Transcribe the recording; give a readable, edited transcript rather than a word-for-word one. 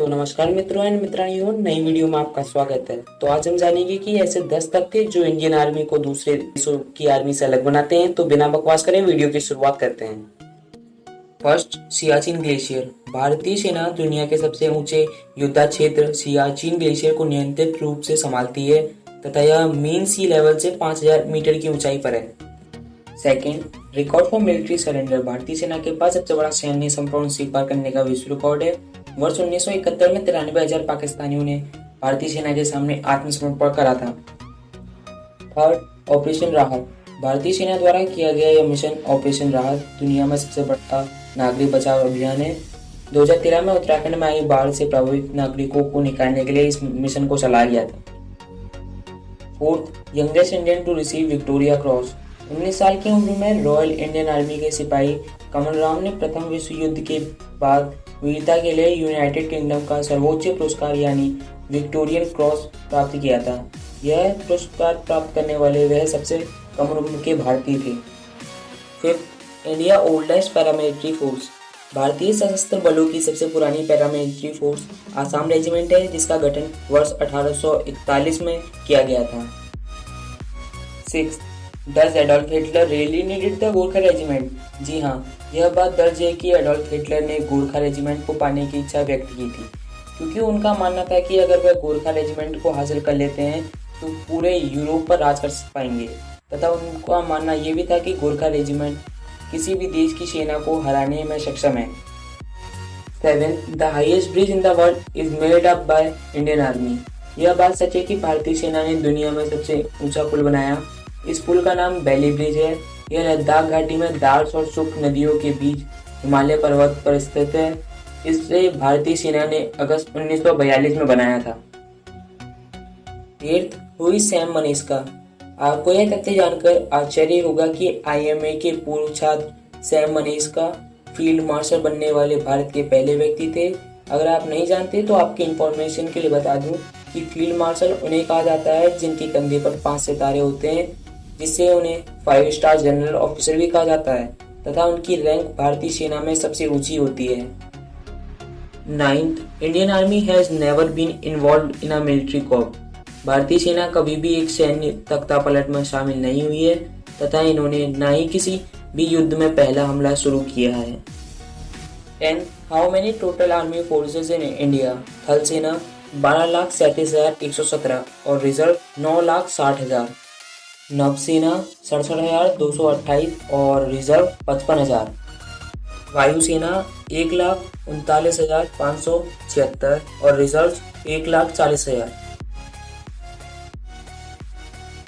नमस्कार मित्रों एंड मित्रानियों, नई वीडियो में आपका स्वागत है। तो आज हम जानेंगे कि ऐसे 10 तथ्य जो इंडियन आर्मी को दूसरे देशों की आर्मी से अलग बनाते हैं। तो बिना बकवास करें वीडियो की शुरुआत करते हैं। First, Siachen glacier. भारतीय सेना दुनिया के सबसे ऊंचे युद्ध क्षेत्र सियाचिन ग्लेशियर को नियंत्रित रूप से संभालती है तथा यह मीन सी लेवल से 5000 मीटर की ऊंचाई पर है। Second, record for military surrender. भारतीय सेना के पास सबसे बड़ा सैन्य समर्पण स्वीकार करने का विश्व रिकॉर्ड है। वर्ष 1971 में 93,000 पाकिस्तानियों ने भारतीय सेना के सामने आत्मसमर्पण करा था। थर्ड, ऑपरेशन राहत। भारतीय सेना द्वारा किया गया यह मिशन ऑपरेशन राहत दुनिया में सबसे बड़ा नागरिक बचाव अभियान है। 2013 में उत्तराखंड में आई बाढ़ से प्रभावित नागरिकों को निकालने के लिए इस मिशन को चलाया गया था। Fourth, youngest Indian to receive Victoria Cross. 19 साल की उम्र में रॉयल इंडियन आर्मी के सिपाही कमल राम ने प्रथम विश्व युद्ध के बाद वीरता के लिए यूनाइटेड किंगडम का सर्वोच्च पुरस्कार यानी विक्टोरियन क्रॉस प्राप्त किया था। यह पुरस्कार प्राप्त करने वाले वह सबसे कम उम्र के भारतीय थे। Fifth, India oldest paramilitary force. भारतीय सशस्त्र बलों की सबसे पुरानी पैरामिलिट्री फोर्स आसाम रेजिमेंट है, जिसका गठन वर्ष 1841 में किया गया था। Sixth, does Adolf Hitler really needed the Gorkha regiment? जी हाँ, यह बात दर्ज है कि एडोल्फ हिटलर ने गोरखा रेजिमेंट को पाने की इच्छा व्यक्त की थी, क्योंकि उनका मानना था कि अगर वह गोरखा रेजिमेंट को हासिल कर लेते हैं तो पूरे यूरोप पर राज कर पाएंगे, तथा उनका मानना यह भी था कि गोरखा रेजिमेंट किसी भी देश की सेना को हराने में सक्षम है। Seventh, the highest bridge in the world is made up by Indian army. यह बात सच है कि भारतीय सेना ने दुनिया में सबसे ऊंचा पुल बनाया। इस पुल का नाम बेली ब्रिज है। यह लद्दाख घाटी में दार्स और सुख नदियों के बीच हिमालय पर्वत पर स्थित है। इसे भारतीय सेना ने अगस्त 1942 में बनाया था। एट्थ, हु इज सैम मनीषका? आपको यह तथ्य जानकर आश्चर्य होगा कि आईएमए के पूर्व छात्र सैम मनीषका फील्ड मार्शल बनने वाले भारत के पहले व्यक्ति थे। अगर आप नहीं जानते तो आपके इंफॉर्मेशन के लिए बता दूं कि फील्ड मार्शल उन्हें कहा जाता है जिनके कंधे पर 5 सितारे होते हैं, जिससे उन्हें 5 स्टार जनरल ऑफिसर भी कहा जाता है तथा उनकी रैंक भारतीय सेना में सबसे ऊंची होती है। Ninth, Indian army has never been involved in a military coup. भारतीय सेना कभी भी एक सैन्य तख्तापलट में शामिल नहीं हुई है तथा इन्होंने न ही किसी भी युद्ध में पहला हमला शुरू किया है। 10, how many total army forces in India? थल सेना 12,37,117 और रिजर्व 9,60,000। नौसेना 67,228 और रिजर्व 55,000। वायुसेना 1,39,576 और रिजर्व 1,40,000।